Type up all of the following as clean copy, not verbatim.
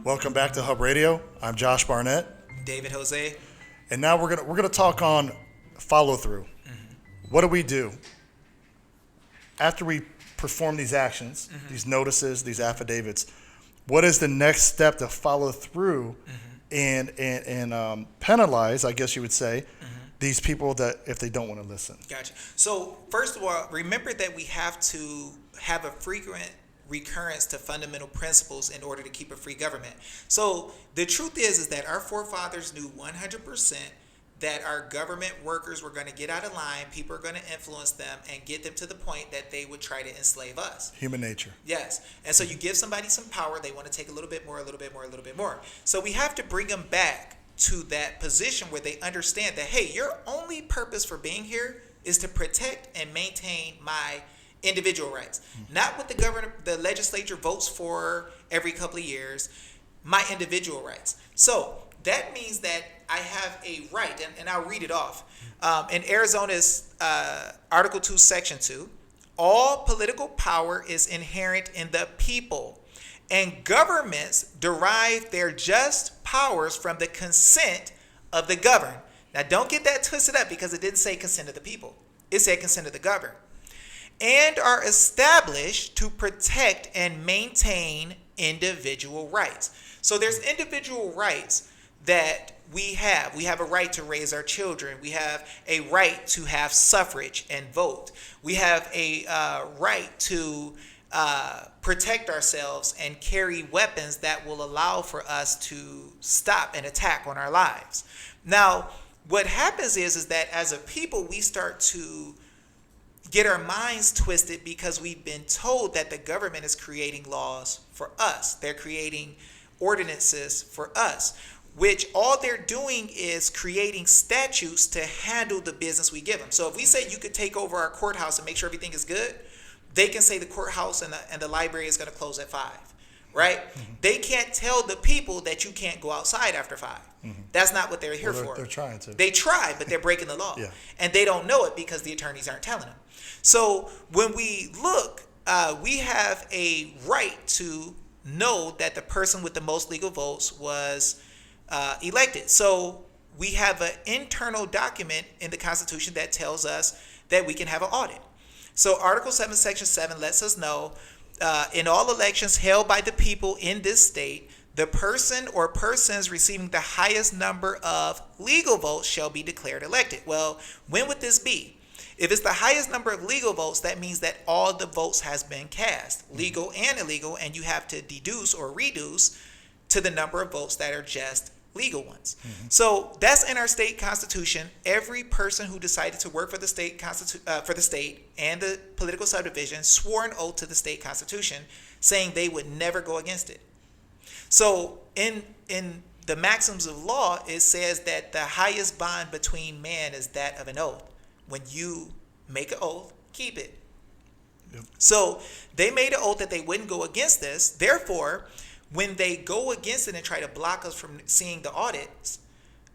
Welcome back to Hub Radio. I'm Josh Barnett, David Jose. and now we're gonna talk on follow through. What do we do after we perform these actions, these notices, these affidavits? What is the next step to follow through and penalize, I guess you would say, these people that if they don't want to listen? Gotcha. So first of all, remember that we have to have a frequent recurrence to fundamental principles in order to keep a free government. So the truth is that our forefathers knew 100% that our government workers were going to get out of line, people are going to influence them and get them to the point that they would try to enslave us. Human nature. Yes. And so you give somebody some power, they want to take a little bit more, a little bit more, a little bit more. So we have to bring them back to that position where they understand that, hey, your only purpose for being here is to protect and maintain my individual rights. Not what the legislature votes for every couple of years, my individual rights. So that means that I have a right, and I'll read it off. In Arizona's Article 2, Section 2, all political power is inherent in the people, and governments derive their just powers from the consent of the governed. Now, don't get that twisted up because it didn't say consent of the people. It said consent of the governed. And are established to protect and maintain individual rights. So there's individual rights that we have. We have a right to raise our children. We have a right to have suffrage and vote. We have a right to protect ourselves and carry weapons that will allow for us to stop an attack on our lives. Now, what happens is that as a people, we start to get our minds twisted because we've been told that the government is creating laws for us. They're creating ordinances for us, which all they're doing is creating statutes to handle the business we give them. So if we say you could take over our courthouse and make sure everything is good, they can say the courthouse and the library is going to close at 5, right? They can't tell the people that you can't go outside after 5. That's not what they're here for. They're trying to. They try, but they're breaking the law. Yeah. And they don't know it because the attorneys aren't telling them. So when we look, we have a right to know that the person with the most legal votes was elected. So we have an internal document in the Constitution that tells us that we can have an audit. So Article 7, Section 7 lets us know in all elections held by the people in this state, the person or persons receiving the highest number of legal votes shall be declared elected. Well, when would this be? If it's the highest number of legal votes, that means that all the votes has been cast, legal and illegal, and you have to deduce or reduce to the number of votes that are just legal ones. So that's in our state constitution. Every person who decided to work for the state for the state and the political subdivision swore an oath to the state constitution, saying they would never go against it. So in the maxims of law, it says that the highest bond between man is that of an oath. When you make an oath, keep it. Yep. So they made an oath that they wouldn't go against this. Therefore, when they go against it and try to block us from seeing the audits,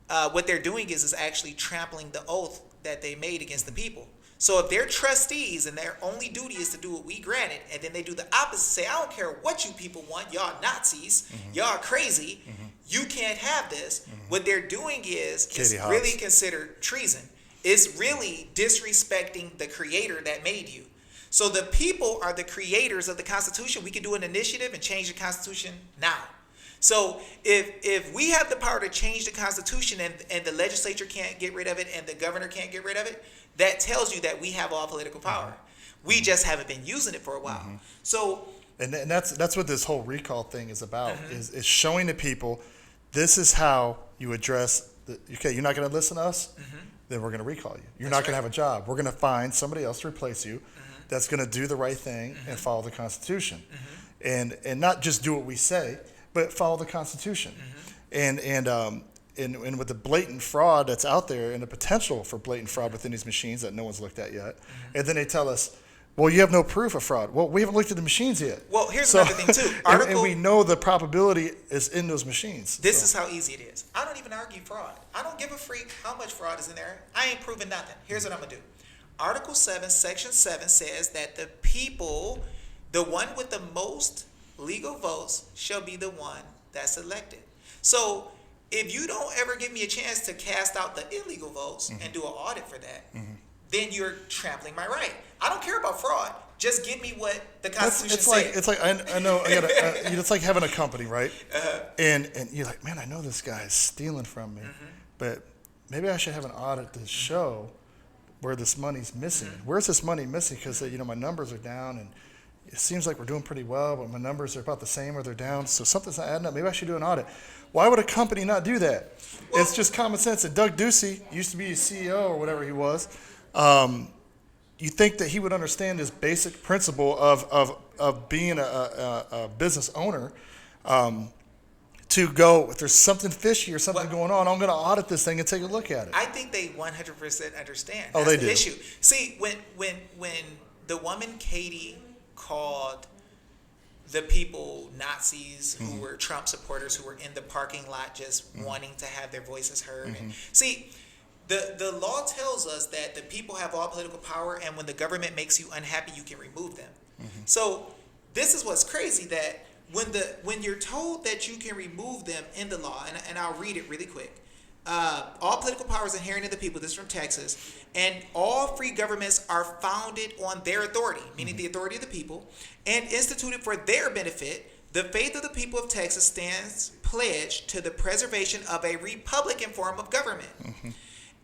what they're doing is actually trampling the oath that they made against the people. So if they're trustees and their only duty is to do what we granted, and then they do the opposite, say, I don't care what you people want, y'all Nazis, y'all crazy, you can't have this. What they're doing is really considered treason. It's really disrespecting the creator that made you. So the people are the creators of the Constitution. We can do an initiative and change the Constitution now. So if we have the power to change the Constitution and the legislature can't get rid of it and the governor can't get rid of it, that tells you that we have all political power. We just haven't been using it for a while. So and that's what this whole recall thing is about, is showing the people this is how you address okay, you're not going to listen to us, then we're going to recall you. You're not going to have a job. We're going to find somebody else to replace you that's going to do the right thing and follow the Constitution. And not just do what we say, but follow the Constitution. And with the blatant fraud that's out there and the potential for blatant fraud within these machines that no one's looked at yet, and then they tell us, well, you have no proof of fraud. Well, we haven't looked at the machines yet. Well, here's another thing, too. And we know the probability is in those machines. This is how easy it is. I don't even argue fraud. I don't give a freak how much fraud is in there. I ain't proving nothing. Here's what I'm going to do. Article 7, Section 7 says that the people, the one with the most legal votes, shall be the one that's elected. So if you don't ever give me a chance to cast out the illegal votes and do an audit for that, then you're trampling my right. I don't care about fraud. Just give me what the Constitution says. It's like I know I gotta. It's like having a company, right? And you're like, man, I know this guy is stealing from me, but maybe I should have an audit to show where this money's missing. Where's this money missing? Because my numbers are down, and it seems like we're doing pretty well, but my numbers are about the same or they're down. So something's not adding up. Maybe I should do an audit. Why would a company not do that? Well, it's just common sense. And Doug Ducey used to be a CEO or whatever he was. You think that he would understand this basic principle of being a business owner, to go, if there's something fishy or something going on, I'm going to audit this thing and take a look at it. I think they 100% understand. Oh, That's they the do. issue. See, when the woman Katie called the people Nazis who were Trump supporters who were in the parking lot just wanting to have their voices heard. And see, the law tells us that the people have all political power, and when the government makes you unhappy, you can remove them. So this is what's crazy, that when you're told that you can remove them in the law, and I'll read it really quick. All political power is inherent in the people. This is from Texas. And all free governments are founded on their authority, meaning the authority of the people, and instituted for their benefit. The faith of the people of Texas stands pledged to the preservation of a republican form of government.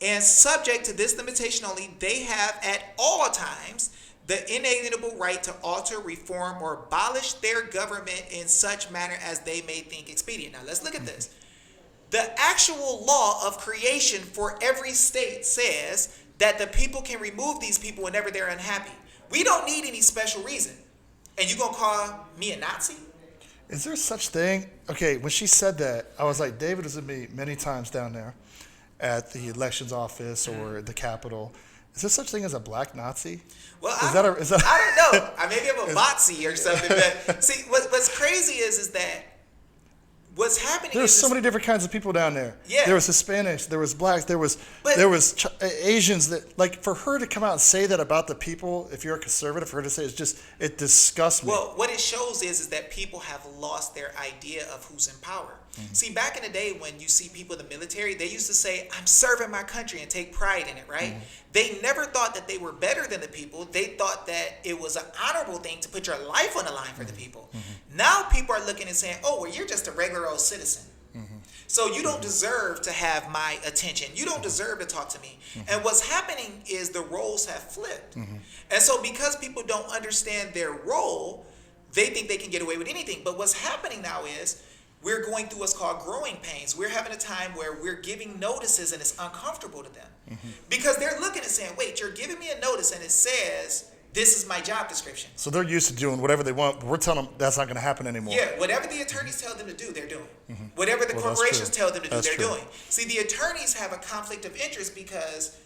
And subject to this limitation only, they have at all times the inalienable right to alter, reform, or abolish their government in such manner as they may think expedient. Now let's look at this. The actual law of creation for every state says that the people can remove these people whenever they're unhappy. We don't need any special reason. And you gonna call me a Nazi? Is there such thing? Okay, when she said that, I was like, David was with me many times down there at the elections office or the Capitol. Is there such thing as a black Nazi? Well, I don't know. Maybe I'm a Nazi or something. But see, what's crazy is that what's happening. There's so many different kinds of people down there. Yeah. There was Hispanics, there was blacks, there was Asians. That, like, for her to come out and say that about the people, if you're a conservative, for her to say it disgusts me. Well, what it shows is that people have lost their idea of who's in power. See, back in the day when you see people in the military, they used to say, I'm serving my country, and take pride in it, right? They never thought that they were better than the people. They thought that it was an honorable thing to put your life on the line for the people. Now people are looking and saying, oh, well, you're just a regular old citizen. So you don't deserve to have my attention. You don't deserve to talk to me. And what's happening is the roles have flipped. And so because people don't understand their role, they think they can get away with anything. But what's happening now is we're going through what's called growing pains. We're having a time where we're giving notices and it's uncomfortable to them. Because they're looking and saying, wait, you're giving me a notice and it says, this is my job description. So they're used to doing whatever they want, but we're telling them that's not going to happen anymore. Yeah, whatever the attorneys tell them to do, they're doing. Whatever the corporations tell them to do, they're doing. See, the attorneys have a conflict of interest because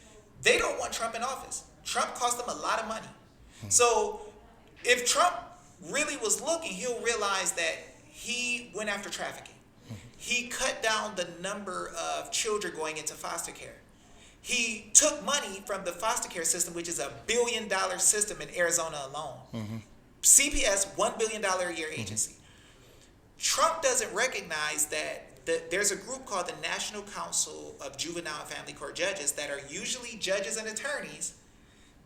they don't want Trump in office. Trump cost them a lot of money. So if Trump really was looking, he'll realize that he went after trafficking. He cut down the number of children going into foster care. He took money from the foster care system, which is $1 billion system in Arizona alone. CPS, $1 billion a year agency. Trump doesn't recognize that there's a group called the National Council of Juvenile and Family Court Judges that are usually judges and attorneys,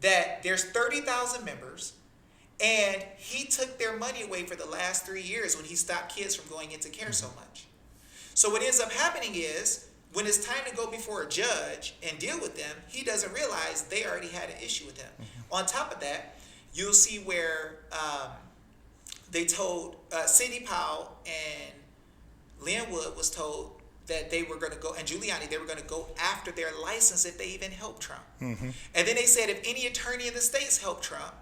that there's 30,000 members, and he took their money away for the last 3 years when he stopped kids from going into care so much. So what ends up happening is, when it's time to go before a judge and deal with them, he doesn't realize they already had an issue with him. On top of that, you'll see where they told Sidney Powell and Lynn Wood was told that they were going to go, and Giuliani, they were going to go after their license if they even helped Trump. And then they said if any attorney in the states helped Trump,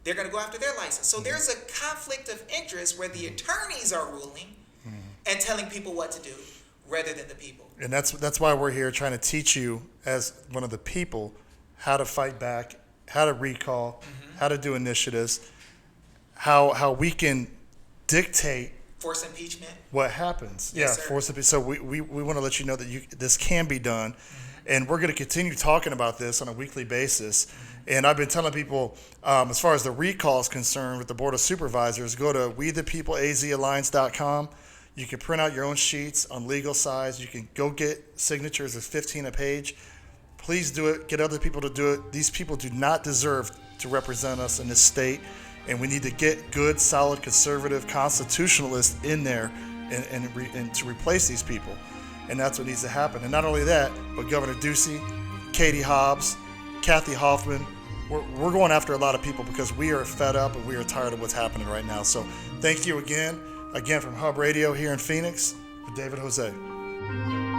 they're going to go after their license. So there's a conflict of interest where the attorneys are ruling and telling people what to do rather than the people. And that's why we're here trying to teach you, as one of the people, how to fight back, how to recall, how to do initiatives, how we can dictate Force impeachment. What happens. Yes, sir. Force impeachment. So we want to let you know that this can be done. And we're going to continue talking about this on a weekly basis. And I've been telling people, as far as the recall is concerned with the Board of Supervisors, go to WeThePeopleAZAlliance.com. You can print out your own sheets on legal size. You can go get signatures of 15 a page. Please do it. Get other people to do it. These people do not deserve to represent us in this state, and we need to get good, solid, conservative constitutionalists in there and to replace these people. And that's what needs to happen. And not only that, but Governor Ducey, Katie Hobbs, Kathy Hoffman, we're going after a lot of people because we are fed up and we are tired of what's happening right now. So thank you again from Hub Radio here in Phoenix, with David Jose.